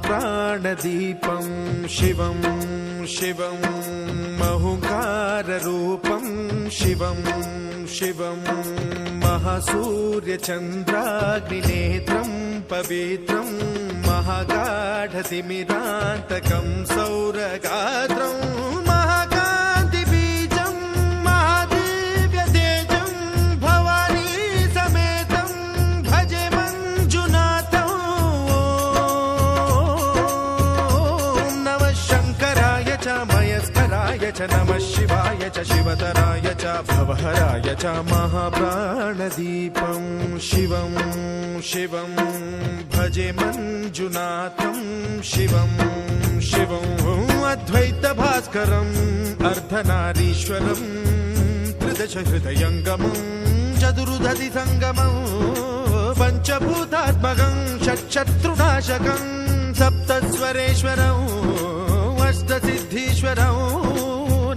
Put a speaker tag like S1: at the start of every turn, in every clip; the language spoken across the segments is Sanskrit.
S1: महाप्राणदीपं शिवं शिवं महुकाररूपं शिवं शिवं महासूर्यचन्द्राग्निनेत्रं पवित्रं महागाढतिमिरान्तकं सौरगात्रं महाकान्तिबीजं महादिव्यतेजं भवानी समेतं भजे मञ्जुनाथं। ॐ नमः शङ्कराय च मयस्कराय च नमः शिवाय च शिवतराय च भवहराय च महाप्राणदीपं शिवं शिवं भजे मञ्जुनाथं शिवं शिवं अद्वैतभास्करम् अर्धनारीश्वरं त्रिदशहृदयङ्गमं चतुर्दधिसङ्गमं पञ्चभूतात्मकं षट्शत्रुनाशकं सप्तस्वरेश्वरम् अष्टसिद्धीश्वरं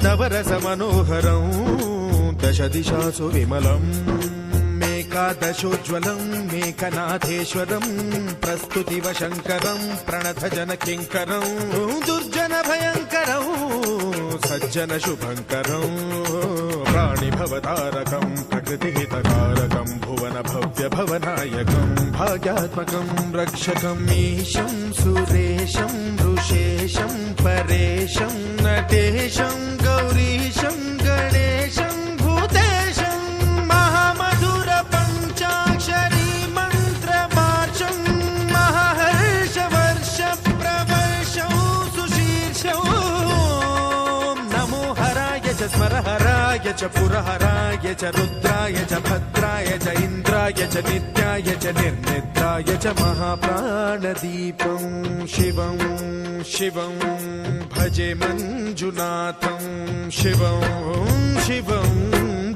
S1: नवरसमनोहरं दशदिशासु विमलम् एकादशोज्ज्वलं मेकनाथेश्वरं प्रस्तुतिवशङ्करं प्रणतजनकिङ्करं दुर्जनभयङ्करं सज्जनशुभङ्करं प्राणिभवतारकं प्रकृतिहितकारकं भुवनभव्यभवनायकं भाग्यात्मकं रक्षकं ईशं सुरेशं ऋषेशं परेशं नटेशं गौरीशं गणेशं भूतेशं महामधुर पञ्चाक्षरी मन्त्रमार्चं महाहर्षवर्ष प्रवर्षं सुशीर्षं नमो हराय च स्मरहराय च पुरहराय च रुद्राय च भद्राय च इन्द्राय च नित्याय च निर्निद्राय च महाप्राणदीपं शिवं शिवं भजे मञ्जुनाथं शिवं शिवं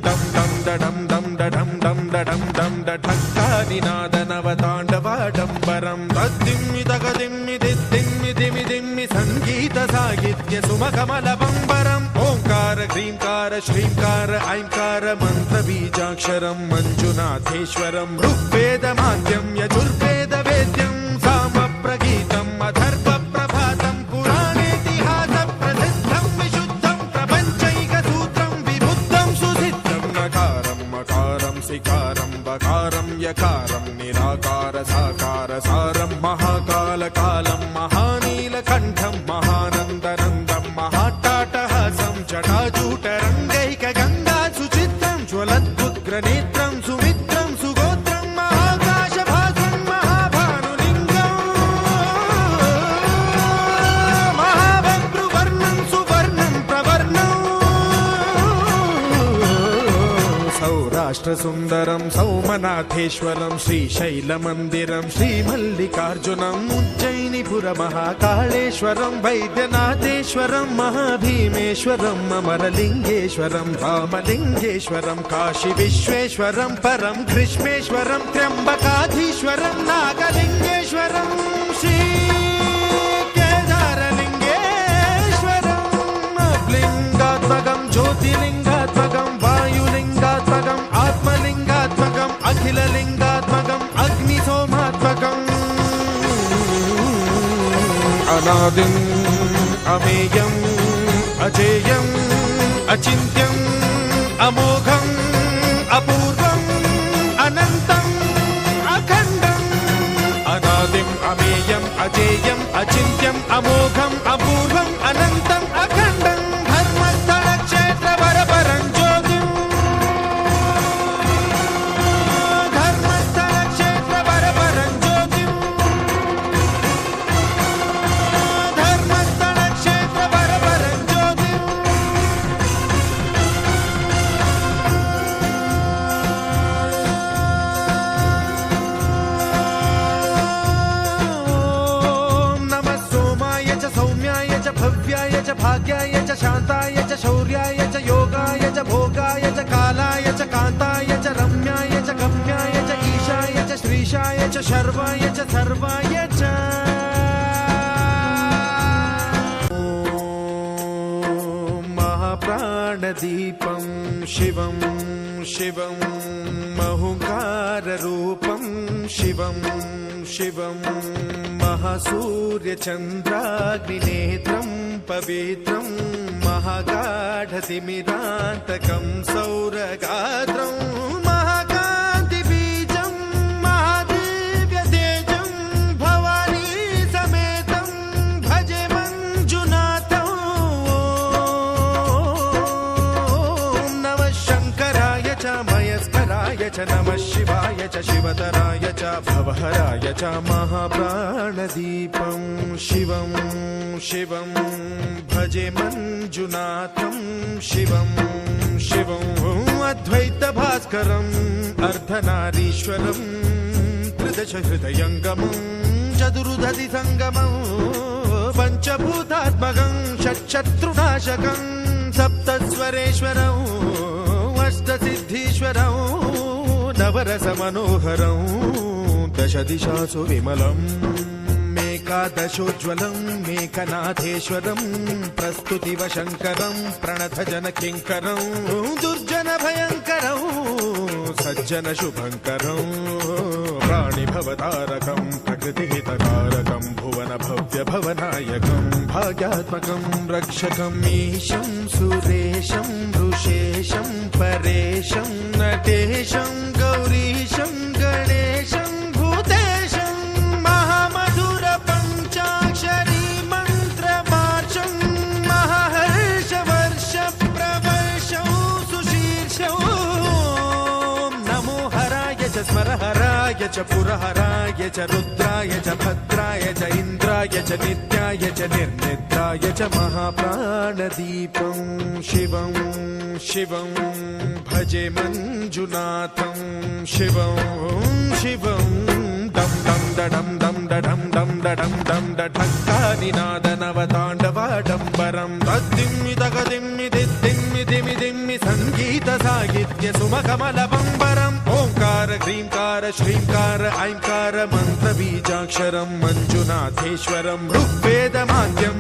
S1: दं दं दडं दं दडं दं दडं दं दढक्कानिनादनवताण्डवाडम्बरं तद्दिम्मि तगदिम्मि दिद्दिम्मि दिमि दिम्मि सङ्गीतसाहित्य सुमकमलबम्बरम् ओङ्कार ह्रीङ्कार श्रीङ्कार ऐङ्कार मन्त्रबीजाक्षरं मञ्जुनाथेश्वरं ऋग्वेदमाद्यं यजुर्वेदवेद्यं सामप्रगीतम् अथर्वप्रभातं पुराणेतिहासप्रसिद्धं विशुद्धं प्रपञ्चैकसूत्रं विबुद्धं सुसिद्धं नकारं मकारं सिकारं बकारं यकारं निराकार साकार सारं महाकालकालं महानीलकण्ठं महानन्दनन्दं महाट्टाटहासं जटाजूटरङ्गैकगङ्गा सुचित्रं ज्वलद्उग्रनेत्रं सुमित्रं सुगोत्रं महाकाशभासं महाभानुलिङ्गं महाभद्रुवर्णं सुवर्णं प्रवर्णं सौराष्ट्रसुन्दरं सौमनाथेश्वरं श्रीशैलमन्दिरं श्रीमल्लिकार्जुनम् उज्जयिनीपुरमहाकाळेश्वरं वैद्यनाथेश्वरं महाभीमेश्वरं अमरलिङ्गेश्वरं रामलिङ्गेश्वरं काशीविश्वेश्वरं परं कृष्णेश्वरं त्र्यम्बकाधीश्वरं नागलिङ्गेश्वरं श्रीकेदारलिङ्गेश्वरं लिङ्गात्मकं ज्योतिलिङ्गात्मकं वायुलिङ्गात्मकम् आत्मलिङ्गात्मकम् अखिललिङ्गात्मकम् अग्निसोमात्मकम् अनादिम् अमेयम् अजेयम् अचिन्त्यम् अमोघम् अपूर्वम् अनन्तम् अखण्डम् अनादिम् अमेयम् अजेयम् अचिन्त्यम् अमोघम् अपूर्वम् अनन्तम् अखण्डम् धर्मस्थलक्षेत्रवरपरं ज्योतिम् धर्मस्थलक्षेत्रवरपरं ज्योतिम् धर्मस्थलक्षेत्रवरपरं ज्योतिम् भव्याय च भाग्याय च शान्ताय च शौर्याय च योगाय च भोगाय च कालाय च कान्ताय च रम्याय च गम्याय च ईशाय च श्रीशाय च शर्वाय च सर्वाय च महाप्राणदीपं शिवं शिवं महुकाररूपं शिवं शिवं महासूर्यचन्द्राग्निनेत्रं पवित्रं महागाढतिमिरान्तकं सौरगात्रं महाकान्तिबीजं महादिव्यतेजं भवानी समेतं भजे मञ्जुनाथं। ॐ नमः शङ्कराय च मयस्कराय च नमः शिवाय च शिवतराय च भवहराय च महाप्राणदीपं शिवं शिवं भजे मञ्जुनाथं शिवं शिवं अद्वैतभास्करम् अर्धनारीश्वरं त्रिदश हृदयङ्गमं चतुर्दधि सङ्गमं पञ्चभूतात्मकं षट्शत्रुनाशकं सप्तस्वरेश्वरम् अष्टसिद्धीश्वरं नवरसमनोहरं दशदिशासु विमलम् एकादशोज्ज्वलं मेकनाथेश्वरं प्रस्तुतिवशङ्करं प्रणतजनकिङ्करं दुर्जनभयङ्करं सज्जनशुभङ्करं प्राणिभवतारकं प्रकृतिहितकारकं भुवनभव्यभवनायकं भाग्यात्मकं रक्षकं ईशं सुरेशं ऋषेशं परेशं नटेशं गौरीशं गणेशं भूतेशं महामधुर पञ्चाक्षरी मन्त्रमार्चं महाहर्षवर्ष प्रवर्षं सुशीर्षं नमो हराय च स्मरहराय च पुरहराय च रुद्राय च भद्राय च इन्द्राय च नित्याय च निर्निद्राय च महाप्राणदीपं शिवं शिवं भजे मञ्जुनाथं शिवं शिवं दं दं दडं दं दडं दं दडं दं डठक्कानिनादनवताण्डवाडम्बरं तद्दिम्मि तगदिम्मि दिद्दिम्मि दिमि दिम्मि सङ्गीतसाहित्य सुमकमलबम्बरम् ओङ्कार ह्रीङ्कार श्रीङ्कार ऐङ्कार मन्त्रबीजाक्षरं मञ्जुनाथेश्वरं ऋग्वेदमाद्यं